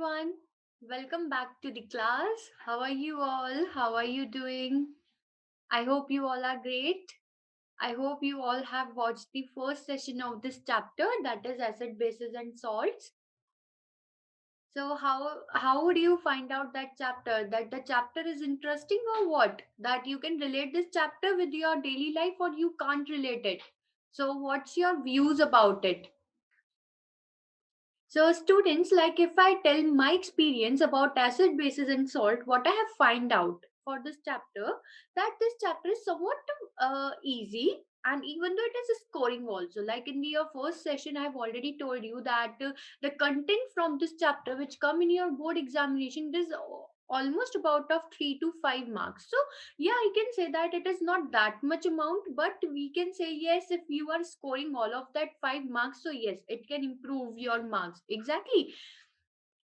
everyone. Welcome back to the class. How are you all? How are you doing? I hope you all are great. I hope you all have watched the first session of this chapter, that is acid, bases and salts. So how would you find out that chapter? That the chapter is interesting or what? That you can relate this chapter with your daily life or you can't relate it. So what's your views about it? So, students, like if I tell my experience about acid, bases, and salt, what I have find out for this chapter, that this chapter is somewhat easy, and even though it is a scoring also. Like in your first session, I have already told you that the content from this chapter, which come in your board examination, is almost about of 3 to 5 marks. So yeah, I can say that it is not that much amount, but we can say yes, if you are scoring all of that 5 marks, so yes, it can improve your marks exactly.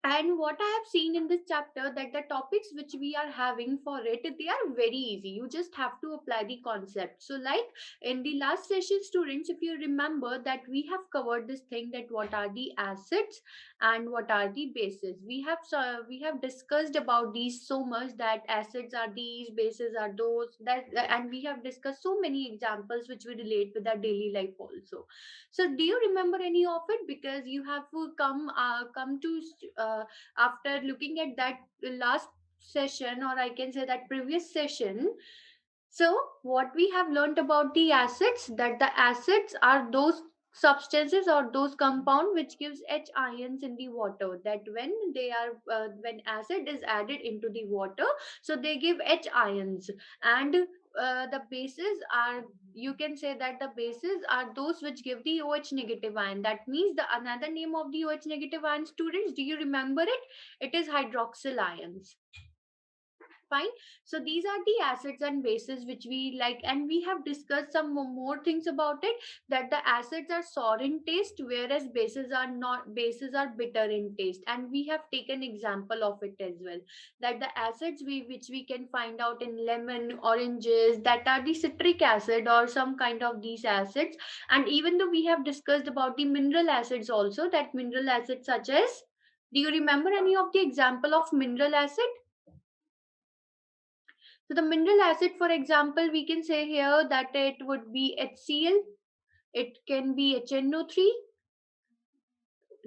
And what I have seen in this chapter, that the topics which we are having for it, they are very easy. You just have to apply the concept. So like in the last session, students, if you remember, that we have covered this thing, that what are the acids and what are the bases. We have discussed about these so much, that acids are these, bases are those, that and we have discussed so many examples which we relate with our daily life also. So do you remember any of it? Because you have come to after looking at that last session, or I can say that previous session. So what we have learned about the acids, that the acids are those substances or those compound which gives H ions in the water, that when they are when acid is added into the water, so they give H ions. And the bases are, you can say that the bases are those which give the OH negative ion. That means the another name of the OH negative ion, students, do you remember it? It is hydroxyl ions. Fine. So these are the acids and bases which we like, and we have discussed some more things about it, that the acids are sour in taste, whereas bases are not, bases are bitter in taste. And we have taken example of it as well, that the acids which we can find out in lemon, oranges, that are the citric acid or some kind of these acids. And even though we have discussed about the mineral acids also, that mineral acids such as, do you remember any of the example of mineral acid? So the mineral acid, for example, we can say here that it would be HCl, it can be HNO3.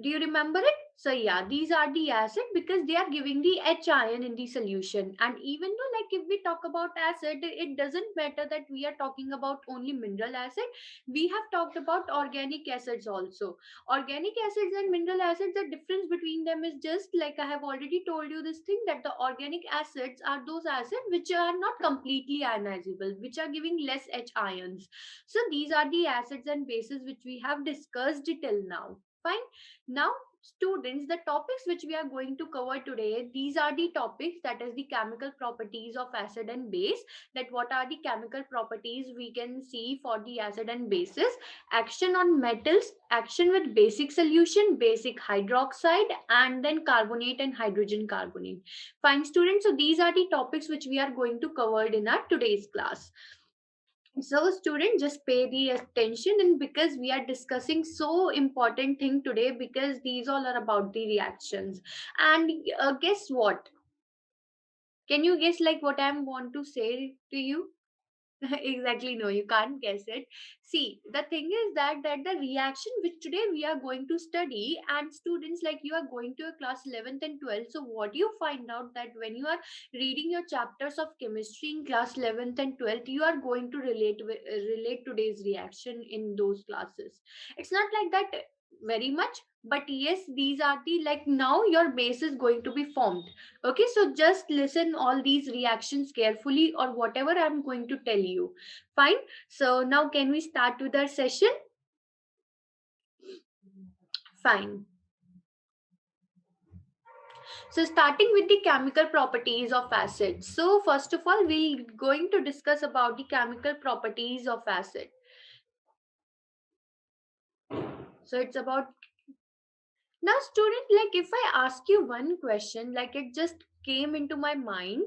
Do you remember it? So yeah, these are the acid because they are giving the H ion in the solution. And even though, like if we talk about acid, it doesn't matter that we are talking about only mineral acid. We have talked about organic acids also. Organic acids and mineral acids, the difference between them is just like I have already told you this thing, that the organic acids are those acids which are not completely ionizable, which are giving less H ions. So these are the acids and bases which we have discussed till now. Fine. Now, students, the topics which we are going to cover today, these are the topics, that is the chemical properties of acid and base, that what are the chemical properties we can see for the acid and bases, action on metals, action with basic solution, basic hydroxide, and then carbonate and hydrogen carbonate. Fine, students. So these are the topics which we are going to cover in our today's class. So student, just pay the attention, and because we are discussing so important thing today, because these all are about the reactions. And guess what, can you guess like what I want to say to you? Exactly, no, you can't guess it. See, the thing is that the reaction which today we are going to study, and students, like you are going to a class 11th and 12th, so what you find out, that when you are reading your chapters of chemistry in class 11th and 12th, you are going to relate today's reaction in those classes. It's not like that very much, but yes, these are the, like, now your base is going to be formed. Okay, so just listen all these reactions carefully, or whatever I'm going to tell you. Fine. So now can we start with our session? Fine. So starting with the chemical properties of acid. So first of all, we're going to discuss about the chemical properties of acid. So it's about, now student, like if I ask you one question, like it just came into my mind,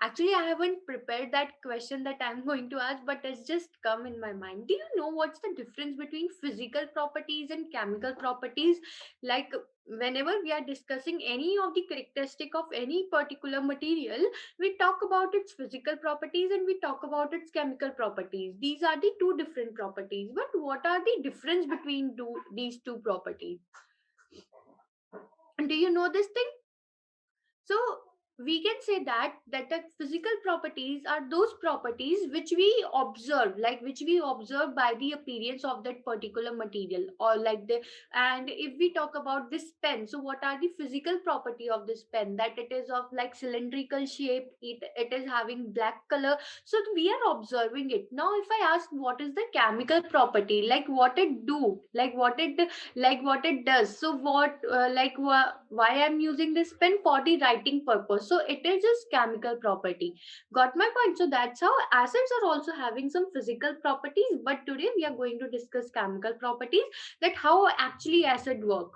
Actually, I haven't prepared that question that I'm going to ask, but it's just come in my mind. Do you know what's the difference between physical properties and chemical properties? Like, whenever we are discussing any of the characteristic of any particular material, we talk about its physical properties and we talk about its chemical properties. These are the two different properties. But what are the difference between these two properties? And do you know this thing? So we can say that the physical properties are those properties which we observe, like which we observe by the appearance of that particular material, or like the, and if we talk about this pen, so what are the physical property of this pen? That it is of like cylindrical shape, it is having black color, so we are observing it. Now if I ask what is the chemical property, like what it do, like what it does, so what why I'm using this pen for the writing purpose, so it is just chemical property. Got my point? So that's how acids are also having some physical properties, but today we are going to discuss chemical properties, that how actually acid work.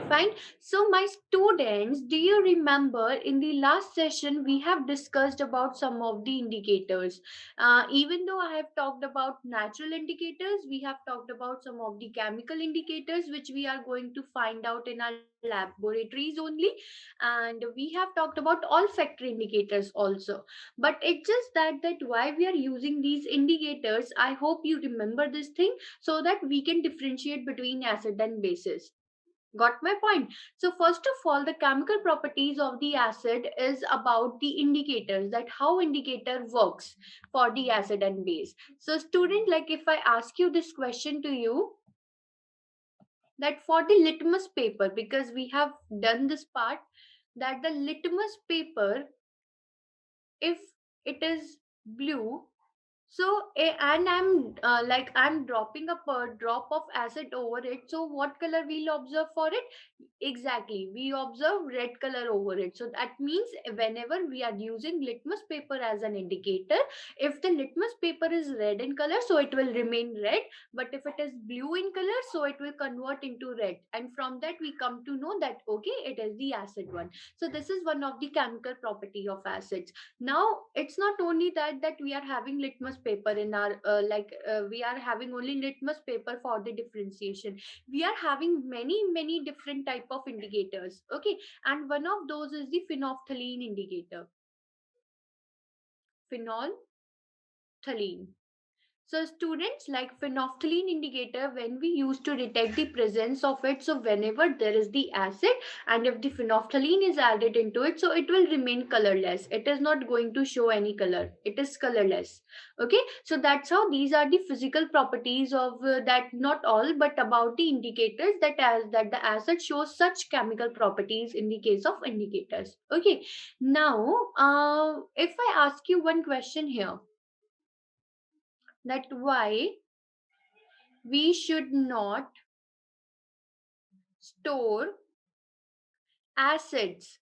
Fine. So, my students, do you remember in the last session we have discussed about some of the indicators? Even though I have talked about natural indicators, we have talked about some of the chemical indicators which we are going to find out in our laboratories only, and we have talked about olfactory indicators also. But it's just that why we are using these indicators. I hope you remember this thing so that we can differentiate between acid and bases. Got my point? So first of all, the chemical properties of the acid is about the indicators, that how indicator works for the acid and base. So student, like if I ask you this question to you, that for the litmus paper, because we have done this part, that the litmus paper, if it is blue, so and I'm dropping a drop of acid over it, so what color we'll observe for it? Exactly, we observe red color over it. So that means whenever we are using litmus paper as an indicator, if the litmus paper is red in color, so it will remain red, but if it is blue in color, so it will convert into red, and from that we come to know that okay, it is the acid one. So this is one of the chemical property of acids. Now it's not only that we are having litmus paper in our we are having only litmus paper for the differentiation. We are having many different type of indicators, okay, and one of those is the phenolphthalein indicator. Phenolphthalein. So students, like phenolphthalein indicator, when we used to detect the presence of it, so whenever there is the acid and if the phenolphthalein is added into it, so it will remain colorless. It is not going to show any color. It is colorless. Okay, so that's how these are the physical properties of that. Not all, but about the indicators, that as that the acid shows such chemical properties in the case of indicators. Okay, now if I ask you one question here, that why we should not store acids,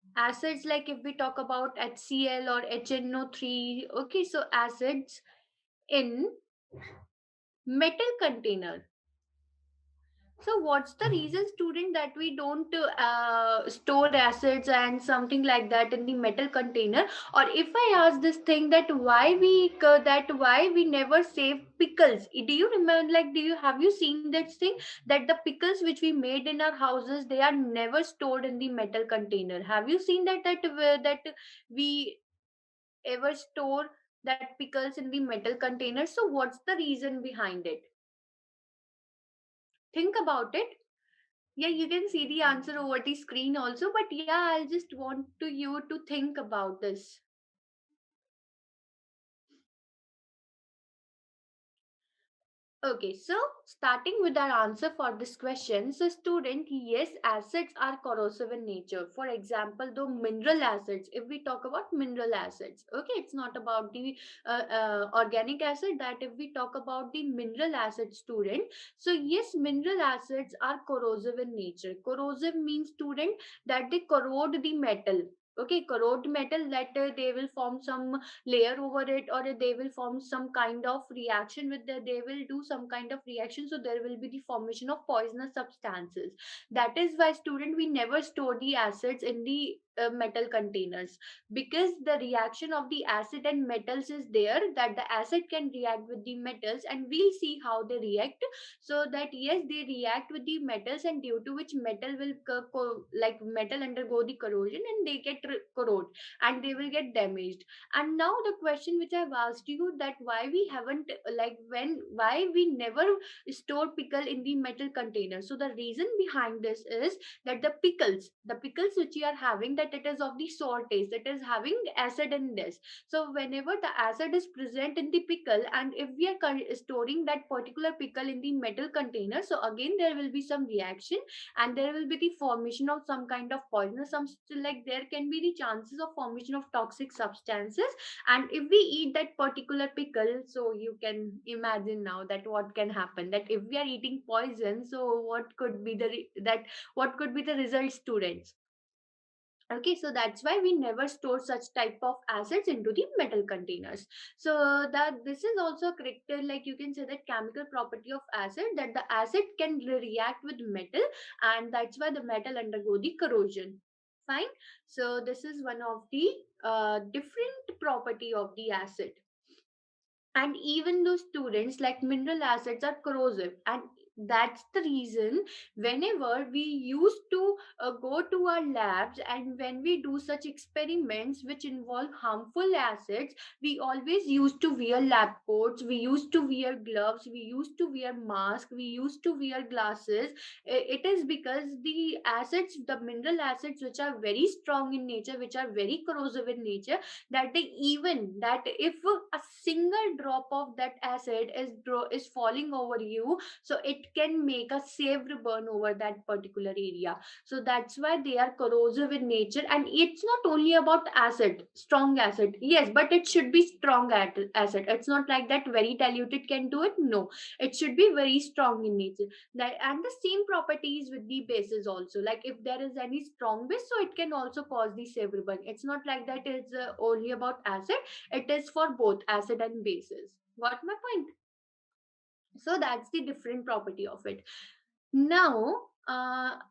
like if we talk about HCl or HNO3, okay, so acids in metal container. So what's the reason, student, that we don't store acids and something like that in the metal container? Or if I ask this thing, that why we never save pickles? Do you remember? Like, do you have you seen this thing, that the pickles which we made in our houses, they are never stored in the metal container? Have you seen that we ever store that pickles in the metal container? So what's the reason behind it? Think about it. Yeah, you can see the answer over the screen also, but yeah, I'll just want to you to think about this. Okay, so starting with our answer for this question, so student, yes, acids are corrosive in nature. For example, the mineral acids, if we talk about mineral acids, okay, it's not about the organic acid, that if we talk about the mineral acid, student, so yes, mineral acids are corrosive in nature. Corrosive means, student, that they corrode the metal. Okay, corrode metal, that they will form some layer over it, or they will form some kind of reaction with they will do some kind of reaction, so there will be the formation of poisonous substances. That is why, student, we never store the acids in the metal containers, because the reaction of the acid and metals is there, that the acid can react with the metals, and we'll see how they react. So that yes, they react with the metals, and due to which metal will like metal undergo the corrosion, and they get corrode, and they will get damaged. And now the question which I've asked you, that why we haven't like when why we never store pickle in the metal container. So the reason behind this is that the pickles which you are having, that it is of the sour taste, it is having acid in this. So whenever the acid is present in the pickle, and if we are storing that particular pickle in the metal container, so again there will be some reaction, and there will be the formation of some kind of poison, some like there can be the chances of formation of toxic substances. And if we eat that particular pickle, so you can imagine now that what can happen, that if we are eating poison, so what could be the that what could be the result, students? Okay, so that's why we never store such type of acids into the metal containers. So that this is also a character, like you can say that chemical property of acid, that the acid can react with metal, and that's why the metal undergo the corrosion. Fine. So this is one of the different property of the acid. And even those students, like mineral acids are corrosive, and that's the reason whenever we used to go to our labs, and when we do such experiments which involve harmful acids, we always used to wear lab coats, we used to wear gloves, we used to wear mask, we used to wear glasses. It is because the acids, the mineral acids which are very strong in nature, which are very corrosive in nature, that they even that if a single drop of that acid is falling over you, so it can make a severe burn over that particular area. So that's why they are corrosive in nature. And it's not only about acid, strong acid, yes, but it should be strong acid. It's not like that very diluted can do it. No, it should be very strong in nature. That, and the same properties with the bases also, like if there is any strong base, so it can also cause the severe burn. It's not like that it's only about acid, it is for both acid and bases. Got my point? So that's the different property of it. Now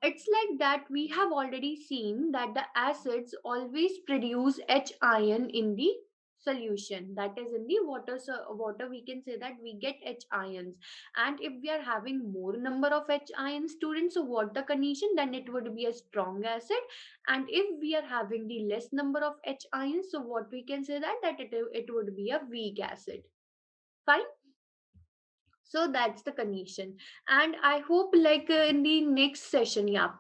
it's like that we have already seen that the acids always produce H ion in the solution, that is in the water. So water, we can say that we get H ions. And if we are having more number of H ions, students, so what the condition, then it would be a strong acid. And if we are having the less number of H ions, so what we can say that it would be a weak acid. Fine. So that's the condition. And I hope like in the next session, yeah,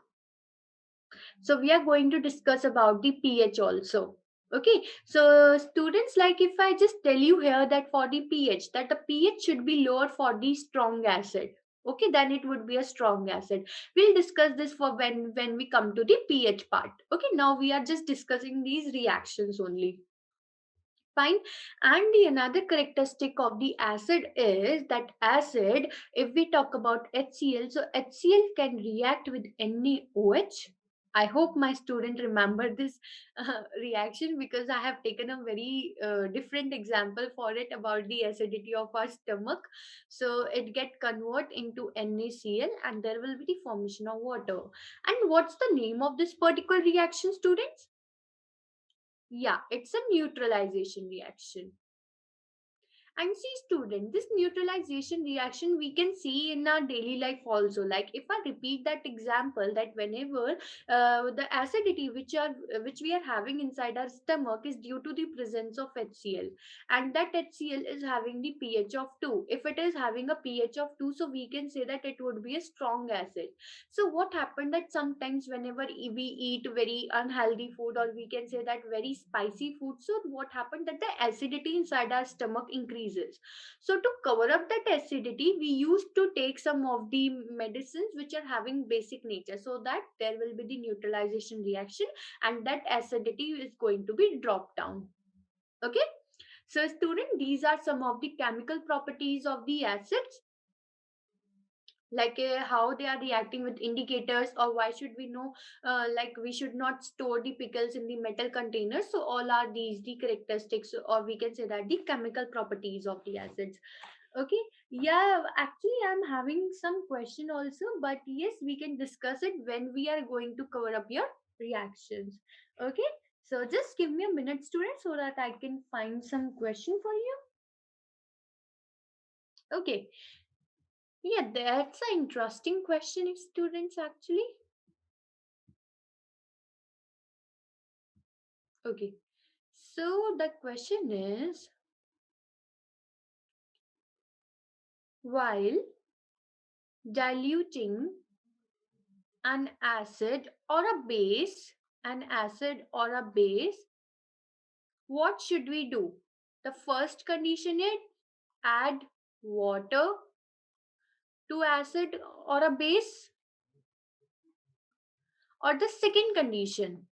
so we are going to discuss about the pH also. Okay, so students, like if I just tell you here that for the pH, that the pH should be lower for the strong acid, okay, then it would be a strong acid. We'll discuss this for when we come to the pH part. Okay, now we are just discussing these reactions only. Fine. And the another characteristic of the acid is that acid, if we talk about HCl, so HCl can react with any OH. I hope my student remember this reaction, because I have taken a very different example for it about the acidity of our stomach. So it get convert into NaCl, and there will be the formation of water. And what's the name of this particular reaction, students? Yeah, it's a neutralization reaction. And see, student, this neutralization reaction we can see in our daily life also. Like if I repeat that example, that whenever the acidity which we are having inside our stomach is due to the presence of HCl, and that HCl is having the pH of 2. If it is having a pH of 2, so we can say that it would be a strong acid. So what happened, that sometimes whenever we eat very unhealthy food, or we can say that very spicy food, so what happened, that the acidity inside our stomach increases. So to cover up that acidity, we used to take some of the medicines which are having basic nature, so that there will be the neutralization reaction, and that acidity is going to be dropped down. Okay, so student, these are some of the chemical properties of the acids, like how they are reacting with indicators, or why should we know like we should not store the pickles in the metal containers. So all are these the characteristics, or we can say that the chemical properties of the acids. Okay, yeah, actually I'm having some question also, but yes, we can discuss it when we are going to cover up your reactions. Okay, so just give me a minute, student, so that I can find some question for you. Okay, yeah, that's an interesting question, students, actually. Okay, so the question is, while diluting an acid or a base, what should we do? The first condition is add water to acid or a base, or the second condition,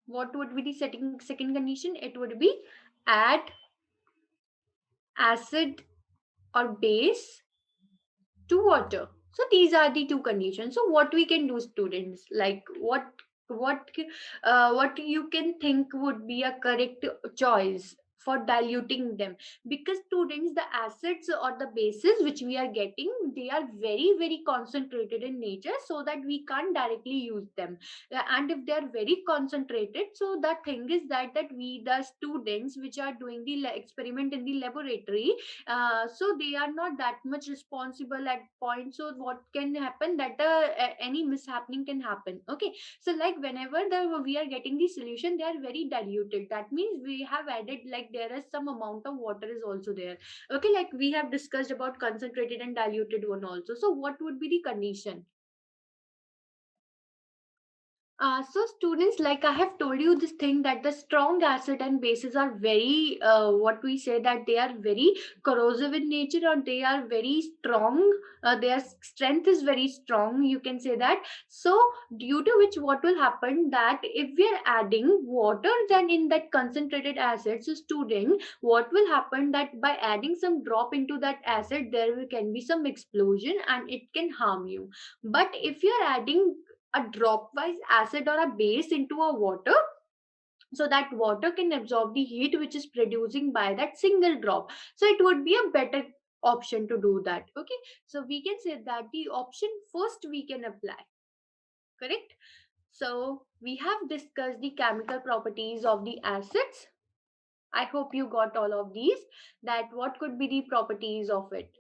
what would be the second condition? It would be add acid or base to water. So these are the two conditions. So what we can do, students, like what what you can think would be a correct choice for diluting them, because students, the acids or the bases which we are getting, they are very very concentrated in nature, so that we can't directly use them. And if they are very concentrated, so the thing is that we, the students which are doing the experiment in the laboratory, so they are not that much responsible at point. So what can happen, that any mishappening can happen. Okay, so like whenever we are getting the solution, they are very diluted. That means we have added, like there is some amount of water is also there. Okay, like we have discussed about concentrated and diluted one also. So what would be the condition? So students, like I have told you this thing, that the strong acid and bases are very, what we say, that they are very corrosive in nature, or they are very strong. Their strength is very strong, you can say that. So due to which, what will happen, that if we are adding water then in that concentrated acid, so student, what will happen, that by adding some drop into that acid, can be some explosion and it can harm you. But if you are adding a dropwise acid or a base into a water, so that water can absorb the heat which is producing by that single drop, so it would be a better option to do that. Okay, so we can say that the option first we can apply, correct? So we have discussed the chemical properties of the acids. I hope you got all of these, that what could be the properties of it.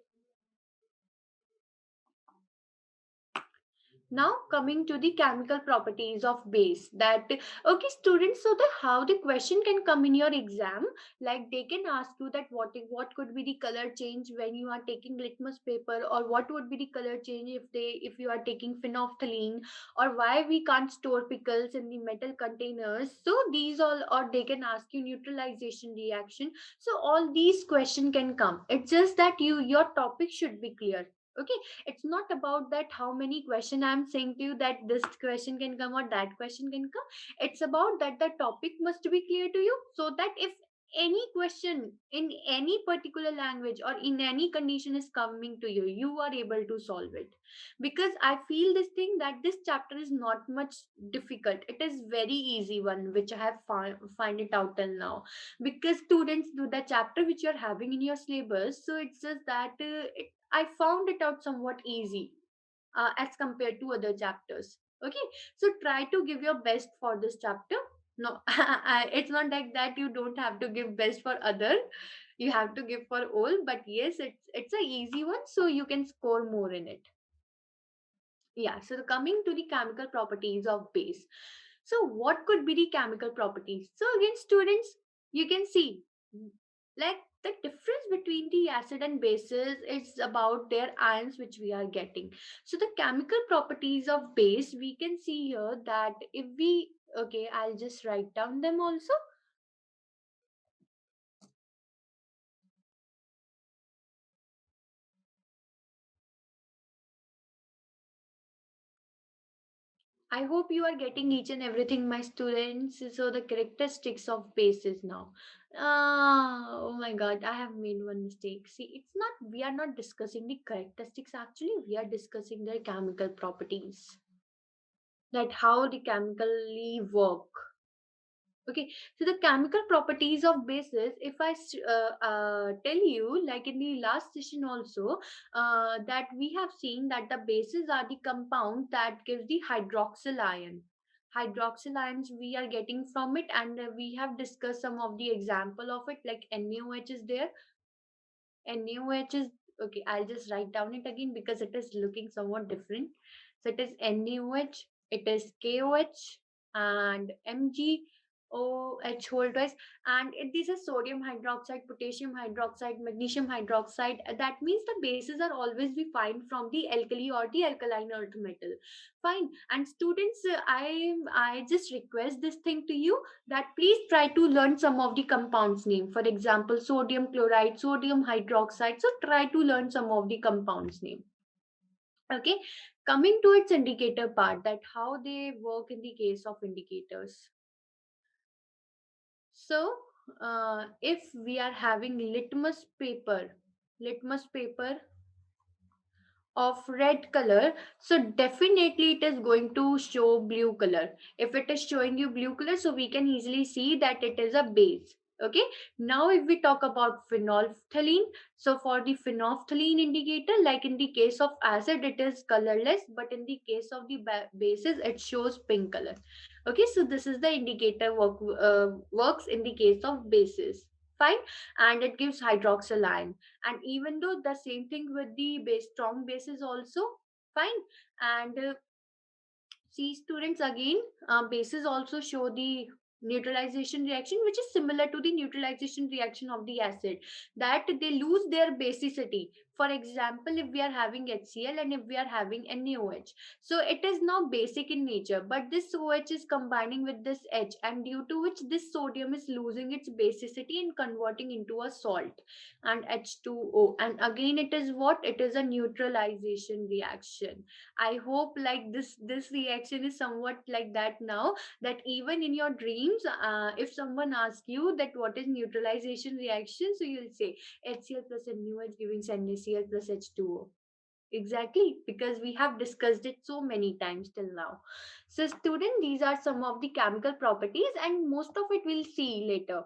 Now coming to the chemical properties of base, that okay students, so the how the question can come in your exam, like they can ask you that what could be the color change when you are taking litmus paper, or what would be the color change if you are taking phenolphthalein, or why we can't store pickles in the metal containers. So these all, or they can ask you neutralization reaction. So all these question can come. It's just that your topic should be clear. Okay, it's not about that how many question I'm saying to you, that this question can come or that question can come. It's about that the topic must be clear to you, so that if any question in any particular language or in any condition is coming to you, you are able to solve it. Because I feel this thing, that this chapter is not much difficult, it is very easy one which I have find it out till now. Because students do the chapter which you're having in your syllabus, so it's just that I found it out somewhat easy as compared to other chapters. Okay, so try to give your best for this chapter. No, it's not like that you don't have to give best for other. You have to give for all. But yes, it's a easy one, so you can score more in it. Yeah. So coming to the chemical properties of base. So what could be the chemical properties? So again, students, you can see, like the difference between the acid and bases is about their ions which we are getting. So the chemical properties of base, we can see here that if we, okay, I'll just write down them also. I hope you are getting each and everything, my students. So the characteristics of bases now. Oh my god, I have made one mistake. See, it's not, we are not discussing the characteristics actually, we are discussing their chemical properties. That how they chemically work. Okay, so the chemical properties of bases, if tell you, like in the last session also, that we have seen that the bases are the compound that gives the hydroxyl ion. Hydroxyl ions we are getting from it, and we have discussed some of the example of it, like NaOH is there. NaOH is okay. I'll just write down it again because it is looking somewhat different. So it is NaOH, it is KOH, and MgOH whole twice, and this is sodium hydroxide, potassium hydroxide, magnesium hydroxide. That means the bases are always we find from the alkali or the alkaline earth metal. Fine. And students, I just request this thing to you, that please try to learn some of the compounds name. For example, sodium chloride, sodium hydroxide. So try to learn some of the compounds name. Okay, coming to its indicator part, that how they work in the case of indicators. So if we are having litmus paper of red color, so definitely it is going to show blue color. If it is showing you blue color, so we can easily see that it is a base. Okay, now if we talk about phenolphthalein, so for the phenolphthalein indicator, like in the case of acid it is colorless, but in the case of the bases it shows pink color. Okay, so this is the indicator works in the case of bases. Fine. And it gives hydroxyl ion. And even though the same thing with the base, strong bases also. Fine. And see, students, again, bases also show the neutralization reaction, which is similar to the neutralization reaction of the acid, that they lose their basicity. For example, if we are having HCl and if we are having NaOH, so it is now basic in nature, but this OH is combining with this H, and due to which this sodium is losing its basicity and converting into a salt and H2O. And again, it is what? It is a neutralization reaction. I hope like this reaction is somewhat like that now, that even in your dreams, if someone asks you that what is neutralization reaction, so you'll say HCl plus NaOH giving NaCl plus H2O. Exactly, because we have discussed it so many times till now. So student, these are some of the chemical properties, and most of it we'll see later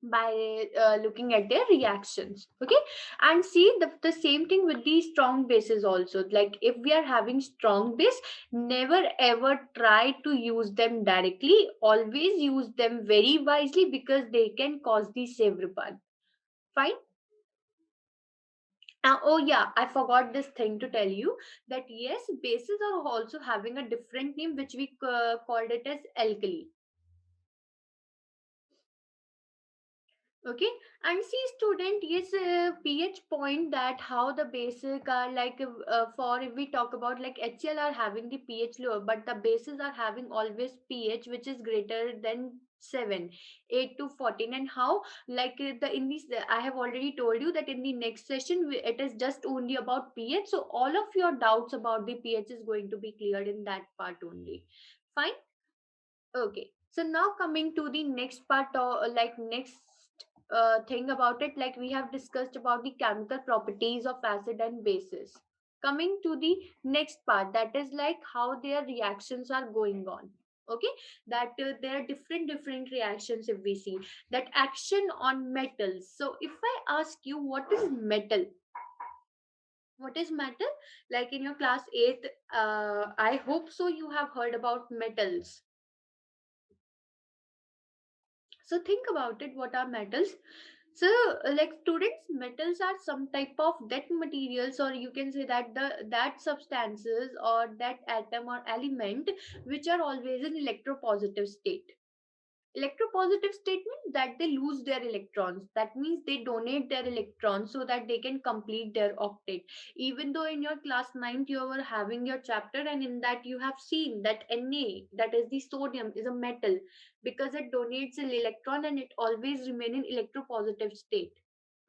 by looking at their reactions. Okay, and see the same thing with the strong bases also. Like if we are having strong base, never ever try to use them directly. Always use them very wisely, because they can cause the Sevripal. Fine. Oh yeah, I forgot this thing to tell you, that yes, bases are also having a different name, which we called it as alkali. Okay, and see student, yes, pH point, that how the basic are like, for if we talk about like HCl are having the pH lower, but the bases are having always pH which is greater than 7, 8 to 14. And how, like the in this, I have already told you that in the next session it is just only about pH, so all of your doubts about the pH is going to be cleared in that part only. Fine. Okay, so now coming to the next part, or like next thing about it, like we have discussed about the chemical properties of acid and bases. Coming to the next part, that is like how their reactions are going on. Okay, that there are different reactions. If we see that action on metals, so if I ask you what is metal, what is metal? Like in your class 8th, I hope so you have heard about metals. So think about it, what are metals? So like students, metals are some type of that materials, or you can say that that substances or that atom or element which are always in electropositive state. Electropositive state means that they lose their electrons. That means they donate their electrons so that they can complete their octet. Even though in your class 9th you were having your chapter, and in that you have seen that Na, that is the sodium, is a metal, because it donates an electron and it always remain in electropositive state.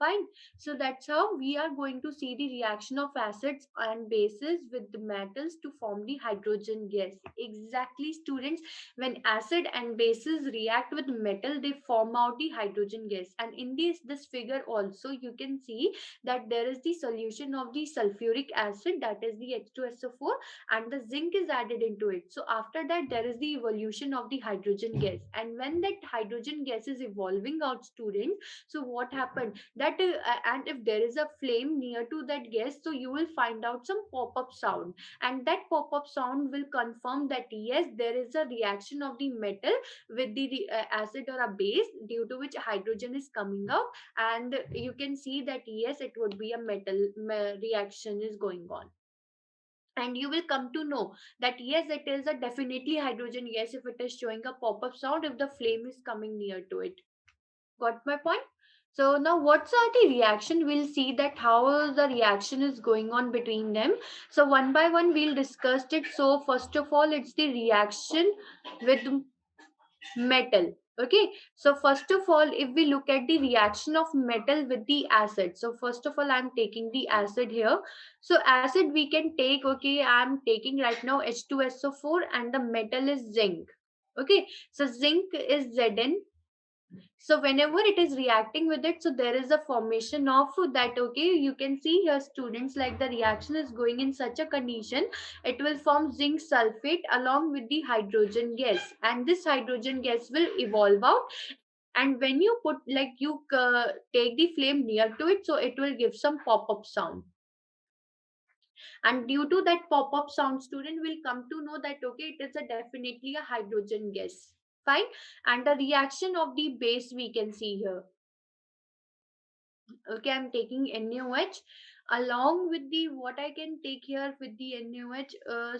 Fine. So that's how we are going to see the reaction of acids and bases with the metals to form the hydrogen gas. Exactly, students. When acid and bases react with metal, they form out the hydrogen gas. And in this figure also, you can see that there is the solution of the sulfuric acid, that is the H2SO4, and the zinc is added into it. So after that, there is the evolution of the hydrogen gas. And when that hydrogen gas is evolving out, students, so what happened that and if there is a flame near to that gas, so you will find out some pop-up sound, and that pop-up sound will confirm that yes, there is a reaction of the metal with the acid or a base, due to which hydrogen is coming out. And you can see that yes, it would be a reaction is going on. And you will come to know that yes, it is a definitely hydrogen gas if it is showing a pop-up sound, if the flame is coming near to it. Got my point? So now what's the reaction? We'll see that how the reaction is going on between them. So one by one we'll discuss it. So first of all, it's the reaction with metal. Okay, so first of all, if we look at the reaction of metal with the acid, so first of all, I'm taking the acid here. So acid we can take, okay, I'm taking right now H2SO4 and the metal is zinc. Okay, so zinc is Zn. So whenever it is reacting with it, so there is a formation of that. Okay, you can see here, students, like the reaction is going in such a condition, it will form zinc sulfate along with the hydrogen gas, and this hydrogen gas will evolve out. And when you put, like, you take the flame near to it, so it will give some pop-up sound. And due to that pop-up sound, student will come to know that okay, it is a definitely a hydrogen gas. Fine. And the reaction of the base we can see here. Okay, I'm taking NaOH along with the, what I can take here with the NaOH,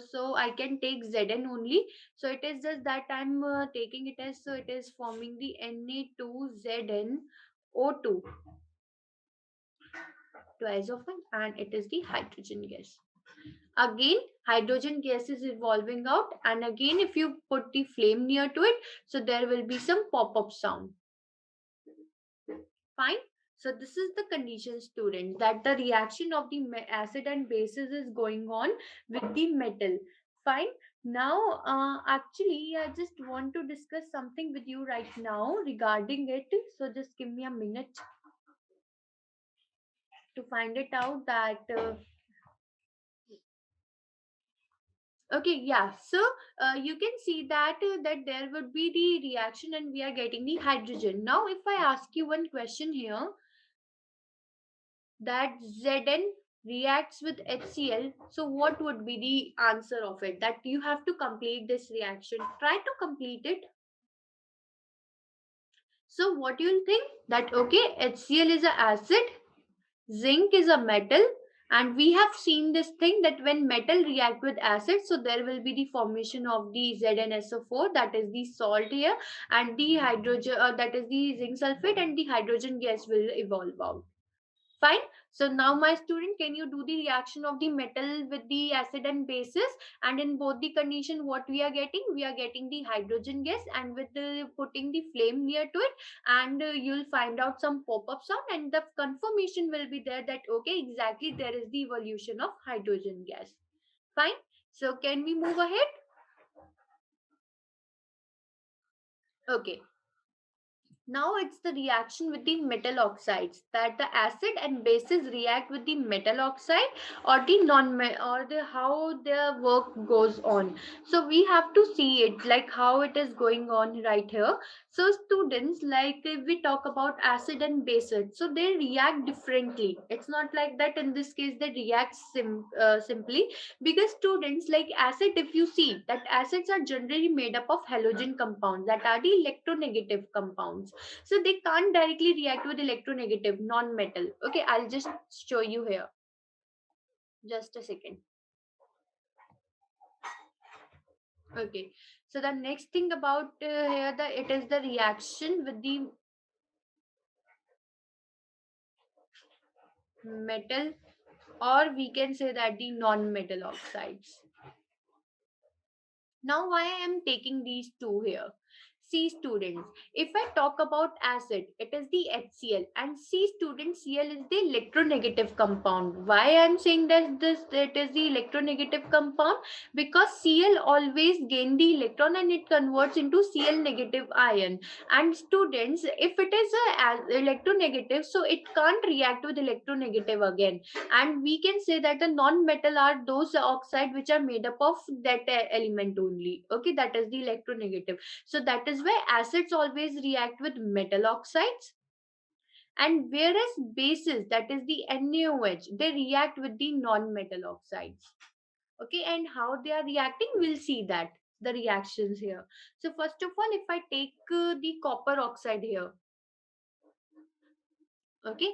so I can take Zn only. So it is just that I'm taking it as, so it is forming the Na2ZnO2 twice of one, and it is the hydrogen gas. Again, hydrogen gas is evolving out, and again, if you put the flame near to it, so there will be some pop-up sound. Fine. So this is the condition, student, that the reaction of the acid and bases is going on with the metal. Fine. Now, actually, I just want to discuss something with you right now regarding it. So just give me a minute to find it out that. Okay, yeah. So you can see that that there would be the reaction, and we are getting the hydrogen. Now, if I ask you one question here, that Zn reacts with HCl, so what would be the answer of it? That you have to complete this reaction. Try to complete it. So what you'll think that okay, HCl is an acid, zinc is a metal, and we have seen this thing that when metal react with acid, so there will be the formation of the ZnSO4, that is the salt here, and the hydrogen, that is the zinc sulfate, and the hydrogen gas will evolve out. Fine. So now, my student, can you do the reaction of the metal with the acid and bases? And in both the condition, what we are getting? We are getting the hydrogen gas, and with the putting the flame near to it, and you'll find out some pop-up sound, and the confirmation will be there that okay, exactly, there is the evolution of hydrogen gas. Fine. So can we move ahead? Okay. Now it's the reaction with the metal oxides, that the acid and bases react with the metal oxide, or the non or the how their work goes on. So we have to see it like how it is going on right here. So students, like if we talk about acid and bases, so they react differently. It's not like that in this case they react simply, because students, like acid, if you see that acids are generally made up of halogen compounds, that are the electronegative compounds, so they can't directly react with electronegative non-metal. Okay, I'll just show you here, just a second. Okay, so the next thing about here, the it is the reaction with the metal, or we can say that the non-metal oxides. Now why I am taking these two here? C students. If I talk about acid, it is the HCl, and C students, Cl is the electronegative compound. Why I am saying that it is the electronegative compound? Because Cl always gain the electron and it converts into Cl negative ion. And students, if it is a electronegative, so it can't react with electronegative again, and we can say that the non-metal are those oxide which are made up of that element only. Okay, that is the electronegative. So that is why acids always react with metal oxides, and whereas bases, that is the NaOH, they react with the non-metal oxides. Okay, and how they are reacting, we'll see that the reactions here. So first of all, if I take the copper oxide here, okay,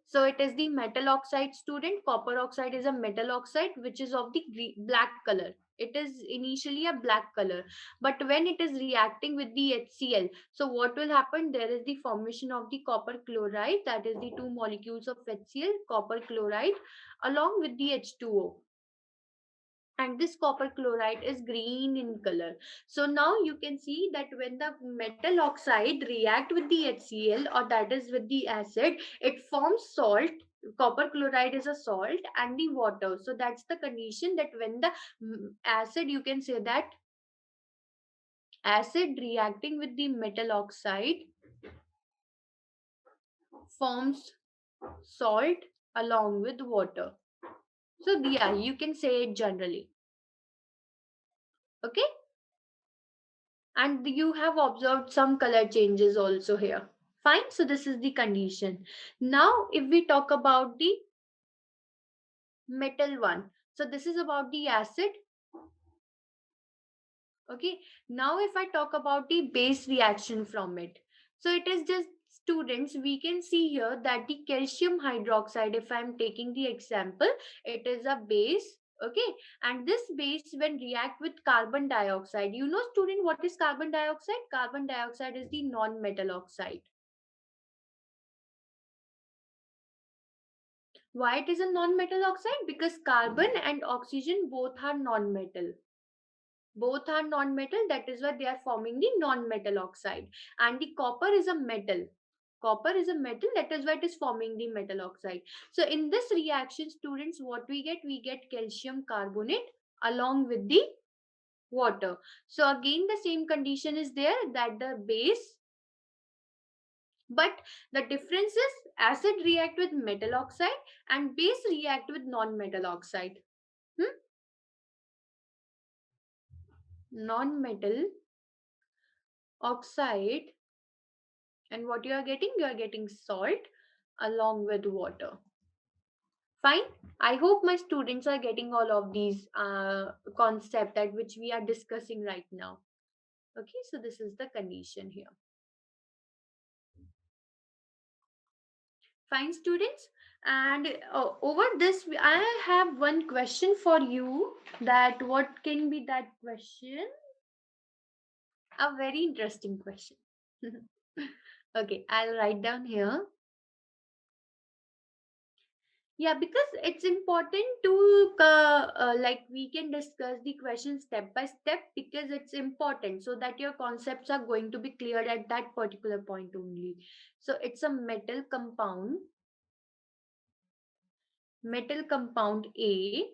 so it is the metal oxide student. Copper oxide is a metal oxide which is of the black color. It is initially a black color, but when it is reacting with the HCl, so what will happen? There is the formation of the copper chloride, that is the two molecules of HCl, copper chloride, along with the H2O, and this copper chloride is green in color. So now you can see that when the metal oxide react with the HCl, or that is with the acid, it forms salt. Copper chloride is a salt and the water. So that's the condition, that when the acid, you can say that acid reacting with the metal oxide forms salt along with water. So yeah, you can say it generally. Okay, and you have observed some color changes also here. Fine, so this is the condition. Now if we talk about the metal one, so this is about the acid. Okay, now if I talk about the base reaction from it, so it is just, students, we can see here that the calcium hydroxide, if I'm taking the example, it is a base. Okay, and this base when react with carbon dioxide, you know student, what is carbon dioxide? Carbon dioxide is the non-metal oxide. Why it is a non-metal oxide? Because carbon and oxygen both are non-metal. Both are non-metal, that is why they are forming the non-metal oxide. And the copper is a metal. Copper is a metal, that is why it is forming the metal oxide. So in this reaction, students, what we get? We get calcium carbonate along with the water. So again, the same condition is there, that the base, but the difference is acid react with metal oxide and base react with non-metal oxide. Hmm? Non-metal oxide, and what you are getting? You are getting salt along with water. Fine. I hope my students are getting all of these concept that which we are discussing right now. Okay, so this is the condition here. Fine, students. And over this, I have one question for you. That what can be that question? A very interesting question. Okay, I'll write down here. Yeah, because it's important to like we can discuss the question step by step, because it's important so that your concepts are going to be clear at that particular point only. So it's a metal compound. Metal compound A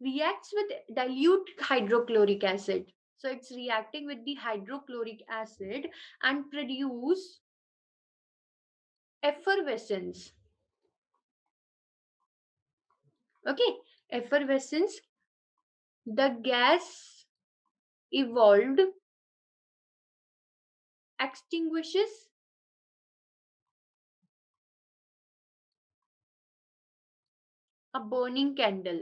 reacts with dilute hydrochloric acid. So it's reacting with the hydrochloric acid and produce effervescence. Okay, effervescence. The gas evolved extinguishes a burning candle.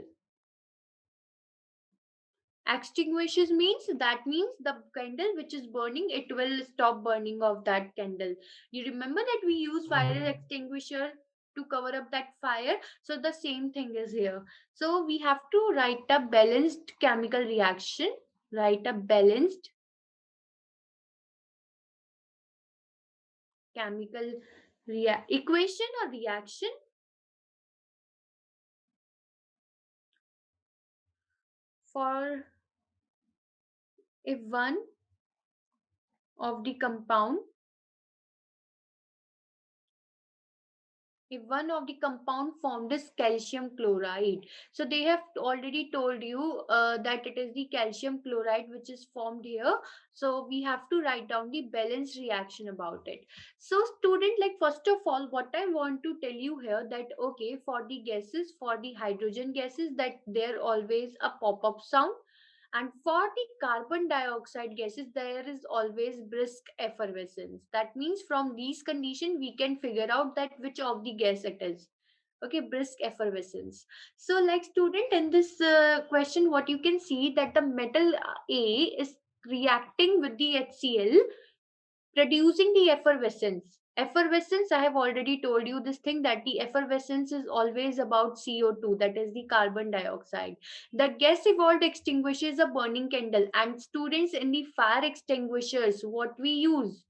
Extinguishes means, that means the candle which is burning, it will stop burning of that candle. You remember that we use fire extinguisher to cover up that fire, so the same thing is here. So we have to write a balanced chemical reaction. Write a balanced chemical equation or reaction for if one of the compound, if one of the compound formed is calcium chloride, so they have already told you that it is the calcium chloride which is formed here. So we have to write down the balance reaction about it. So student, like first of all, what I want to tell you here, that okay, for the gases, for the hydrogen gases, that there always a pop-up sound, and for the carbon dioxide gases, there is always brisk effervescence. That means from these conditions, we can figure out that which of the gas it is. Okay, brisk effervescence. So, like student, in this question, what you can see that the metal A is reacting with the HCl, producing the effervescence. Effervescence, I have already told you this thing, that the effervescence is always about CO2, that is the carbon dioxide. The gas evolved extinguishes a burning candle, and students, in the fire extinguishers, what we use,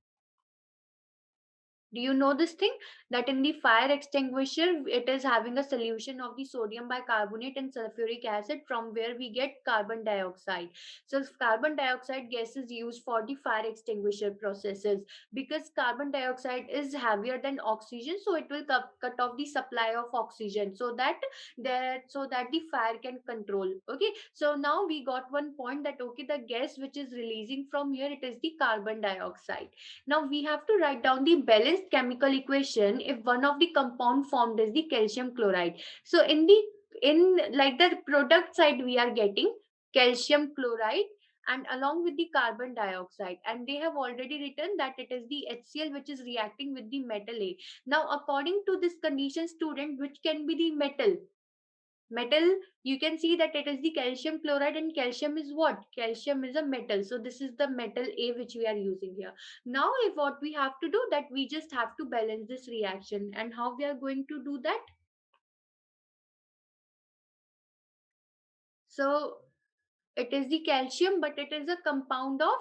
do you know this thing, that in the fire extinguisher it is having a solution of the sodium bicarbonate and sulfuric acid, from where we get carbon dioxide. So carbon dioxide gas is used for the fire extinguisher processes, because carbon dioxide is heavier than oxygen, so it will cut off the supply of oxygen, so that the fire can control. Okay, so now we got one point, that okay, the gas which is releasing from here, it is the carbon dioxide. Now we have to write down the balanced chemical equation if one of the compound formed is the calcium chloride. So in like the product side, we are getting calcium chloride and along with the carbon dioxide, and they have already written that it is the HCl which is reacting with the metal A. Now according to this condition, student, which can be the metal, you can see that it is the calcium chloride, and calcium is what, calcium is a metal, so this is the metal A which we are using here. Now if what we have to do, that we just have to balance this reaction, and how we are going to do that. So it is the calcium, but it is a compound of,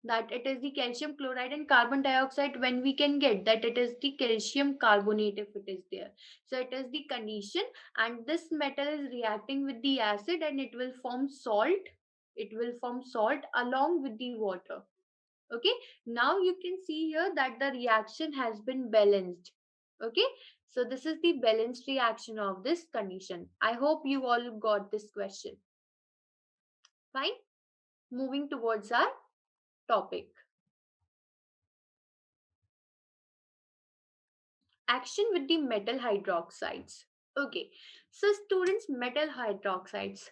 that it is the calcium chloride and carbon dioxide, when we can get that it is the calcium carbonate if it is there. So it is the condition, and this metal is reacting with the acid, and it will form salt, it will form salt along with the water. Okay, now you can see here that the reaction has been balanced. Okay, so this is the balanced reaction of this condition. I hope you all got this question. Fine, moving towards our topic. Action with the metal hydroxides. Okay, so students, metal hydroxides.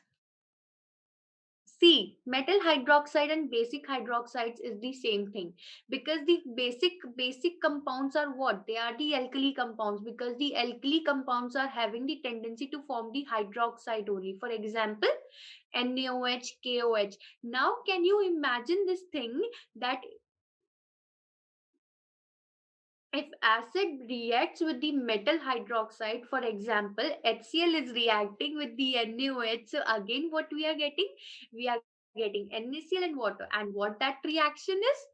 See, metal hydroxide and basic hydroxides is the same thing, because the basic compounds are what? They are the alkali compounds, because the alkali compounds are having the tendency to form the hydroxide only. For example, NaOH, KOH. Now, can you imagine this thing, that if acid reacts with the metal hydroxide, for example, HCl is reacting with the NaOH. So again, what we are getting? We are getting NaCl and water. And what that reaction is?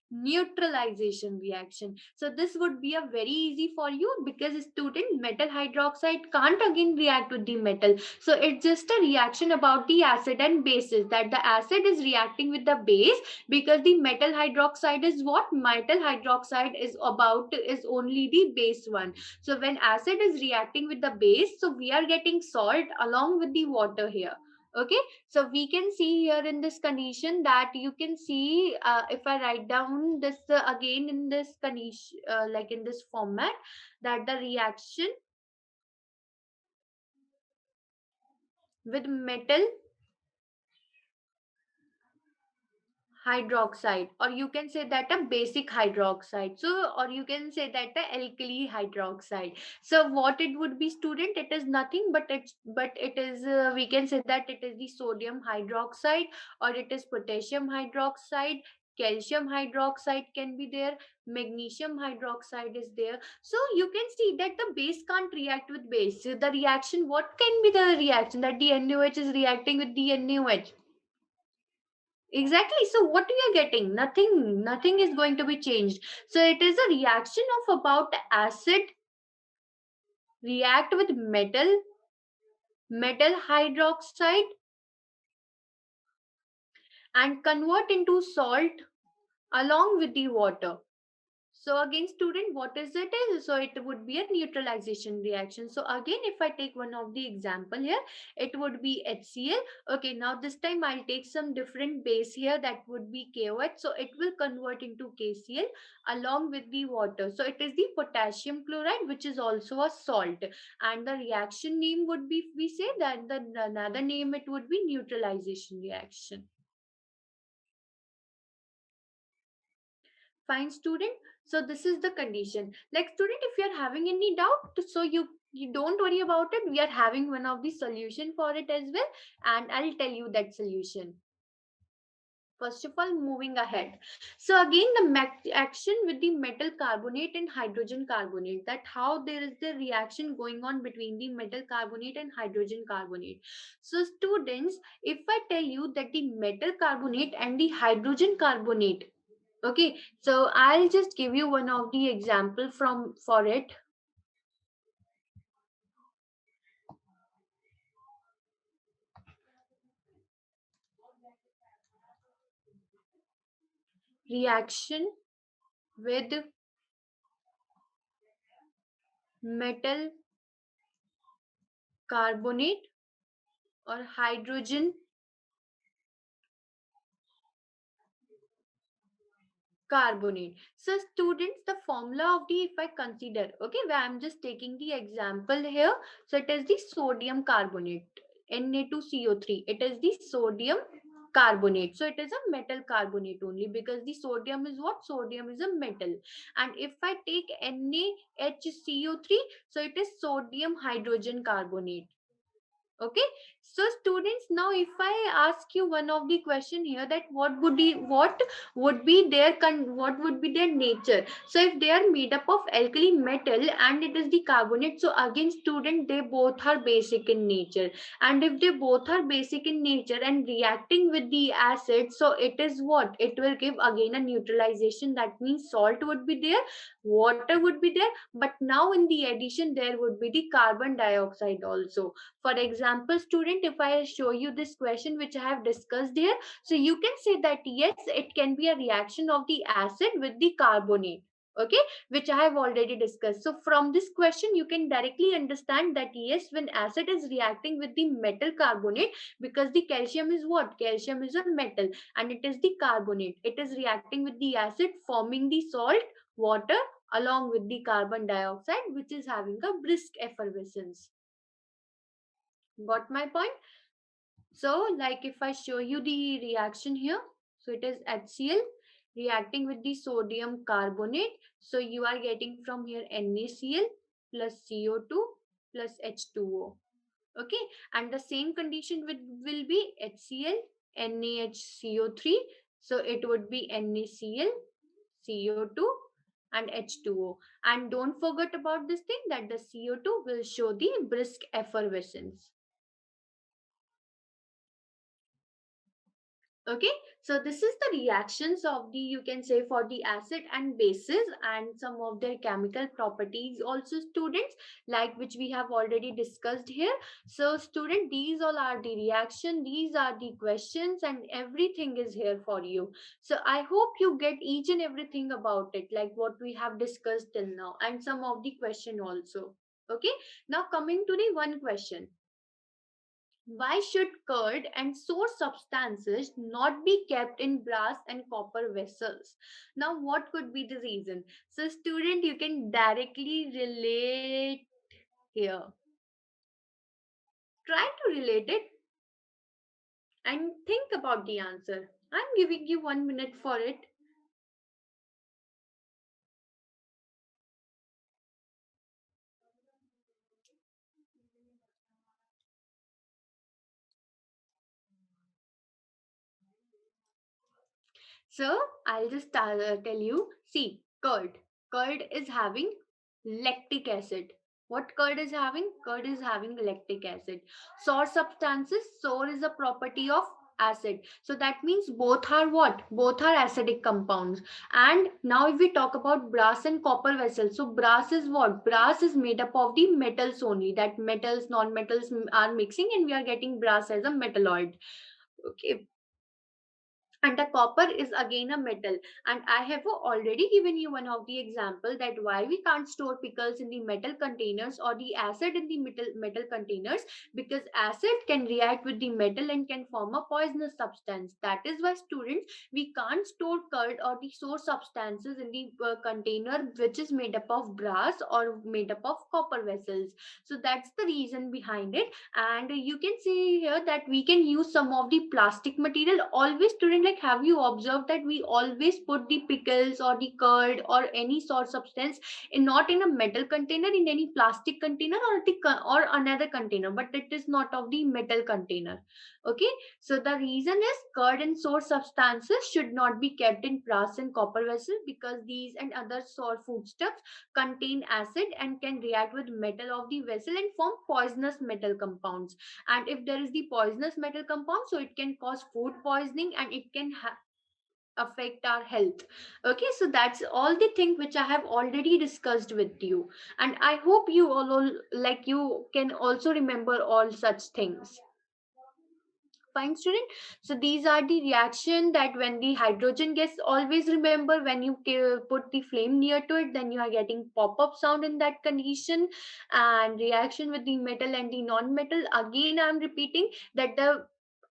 Neutralization reaction. So this would be a very easy for you, because student, metal hydroxide can't again react with the metal, so it's just a reaction about the acid and bases, that the acid is reacting with the base, because the metal hydroxide is what, metal hydroxide is only the base one. So when acid is reacting with the base, so we are getting salt along with the water here. Okay, so we can see here in this condition, that you can see, if I write down this again in this condition, like in this format, that the reaction with metal hydroxide, or you can say that a basic hydroxide, so, or you can say that a alkali hydroxide. So what it would be, student, it is nothing but it is we can say that it is the sodium hydroxide, or it is potassium hydroxide, calcium hydroxide can be there, magnesium hydroxide is there. So you can see that the base can't react with base. So the reaction, what can be the reaction, that the NaOH is reacting with the NaOH. Exactly. So what we are getting? Nothing. Nothing is going to be changed. So it is a reaction of about acid react with metal hydroxide, and convert into salt along with the water. So again, student, what is it is? So it would be a neutralization reaction. So again, if I take one of the example here, it would be HCl. Okay, now this time I'll take some different base here, that would be KOH. So it will convert into KCl along with the water. So it is the potassium chloride, which is also a salt. And the reaction name would be, we say that the another name, it would be neutralization reaction. Fine, student. So this is the condition. Like, student, if you're having any doubt, so you don't worry about it. We are having one of the solution for it as well, and I'll tell you that solution. First of all, moving ahead. So again, the action with the metal carbonate and hydrogen carbonate, that how there is the reaction going on between the metal carbonate and hydrogen carbonate. So students, if I tell you that the metal carbonate and the hydrogen carbonate, okay, so I'll just give you one of the example from for it. Reaction with metal carbonate or hydrogen carbonate. So students, the formula of the, if I consider, okay, where I'm just taking the example here. So it is the sodium carbonate, Na2CO3. It is the sodium carbonate. So it is a metal carbonate only, because the sodium is what? Sodium is a metal. And if I take NaHCO3, so it is sodium hydrogen carbonate. Okay, so students, now if I ask you one of the question here, that what would be their what would be their nature. So if they are made up of alkali metal and it is the carbonate, so again student, they both are basic in nature. And if they both are basic in nature and reacting with the acid, so it is what, it will give again a neutralization. That means salt would be there, water would be there, but now in the addition there would be the carbon dioxide also. For example, student, if I show you this question which I have discussed here, so you can say that yes, it can be a reaction of the acid with the carbonate. Okay, which I have already discussed. So from this question, you can directly understand that yes, when acid is reacting with the metal carbonate, because the calcium is what? Calcium is a metal and it is the carbonate. It is reacting with the acid, forming the salt, water, along with the carbon dioxide, which is having a brisk effervescence. Got my point? So, like if I show you the reaction here, so it is HCl reacting with the sodium carbonate. So you are getting from here NaCl plus CO2 plus H2O. Okay, and the same condition will be HCl, NaHCO3. So it would be NaCl, CO2 and H2O. And don't forget about this thing, that the CO2 will show the brisk effervescence. Okay, so this is the reactions of the, you can say, for the acid and bases and some of their chemical properties also, students, like which we have already discussed here. So student, these all are the reaction, these are the questions, and everything is here for you. So I hope you get each and everything about it, like what we have discussed till now, and some of the question also. Okay, now coming to the one question: why should curd and sour substances not be kept in brass and copper vessels? Now, what could be the reason? So, student, you can directly relate here. Try to relate it and think about the answer. I'm giving you 1 minute for it. So I'll just tell you. See, curd. Curd is having lactic acid. What curd is having? Curd is having lactic acid. Sour substances. Sour is a property of acid. So that means both are what? Both are acidic compounds. And now if we talk about brass and copper vessels. So brass is what? Brass is made up of the metals only. That metals, non-metals are mixing and we are getting brass as a metalloid. Okay, and the copper is again a metal. And I have already given you one of the example that why we can't store pickles in the metal containers or the acid in the metal containers, because acid can react with the metal and can form a poisonous substance. That is why, students, we can't store curd or the source substances in the container which is made up of brass or made up of copper vessels. So that's the reason behind it. And you can see here that we can use some of the plastic material always. Student, like, have you observed that we always put the pickles or the curd or any sort substance in, not in a metal container, in any plastic container or or another container, but it is not of the metal container. Okay, so the reason is curd and source substances should not be kept in brass and copper vessels, because these and other sour foodstuffs contain acid and can react with metal of the vessel and form poisonous metal compounds. And if there is the poisonous metal compound, so it can cause food poisoning and it can affect our health. Okay, so that's all the thing which I have already discussed with you, and I hope you all like you can also remember all such things. Fine, student. So these are the reaction that when the hydrogen gas, always remember, when you put the flame near to it, then you are getting pop-up sound in that condition. And reaction with the metal and the non-metal, again I'm repeating that the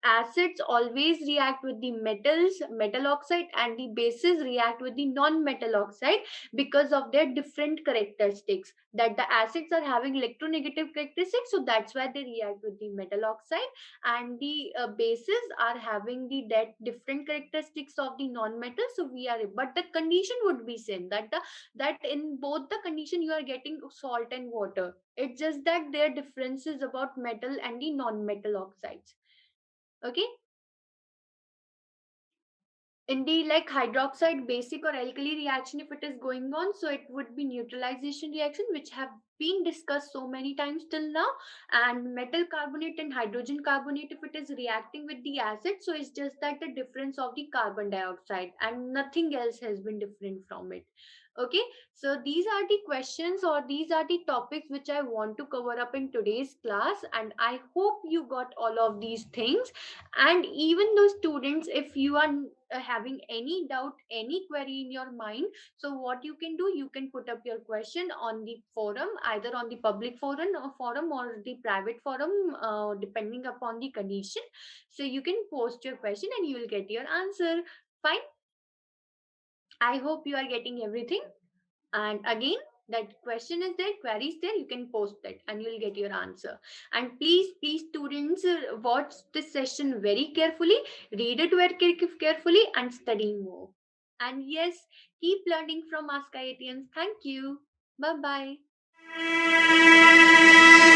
acids always react with the metals, metal oxide, and the bases react with the non-metal oxide, because of their different characteristics. That the acids are having electronegative characteristics, so that's why they react with the metal oxide, and the bases are having the that different characteristics of the non-metal. So we are, but the condition would be same, that the that in both the condition you are getting salt and water. It's just that their difference is about metal and the non-metal oxides. Okay, in the like hydroxide basic or alkali reaction, if it is going on, so it would be neutralization reaction, which have been discussed so many times till now. And metal carbonate and hydrogen carbonate, if it is reacting with the acid, so it's just that the difference of the carbon dioxide and nothing else has been different from it. Okay, so these are the questions or these are the topics which I want to cover up in today's class, and I hope you got all of these things. And even those students, if you are having any doubt, any query in your mind, so what you can do, you can put up your question on the forum, either on the public forum or the private forum, depending upon the condition. So you can post your question and you will get your answer. Fine, I hope you are getting everything. And again, that question is there, query is there, you can post that and you'll get your answer. And please students, watch this session very carefully, read it very carefully, and study more. And yes, keep learning from Ask IITians. Thank you. Bye bye.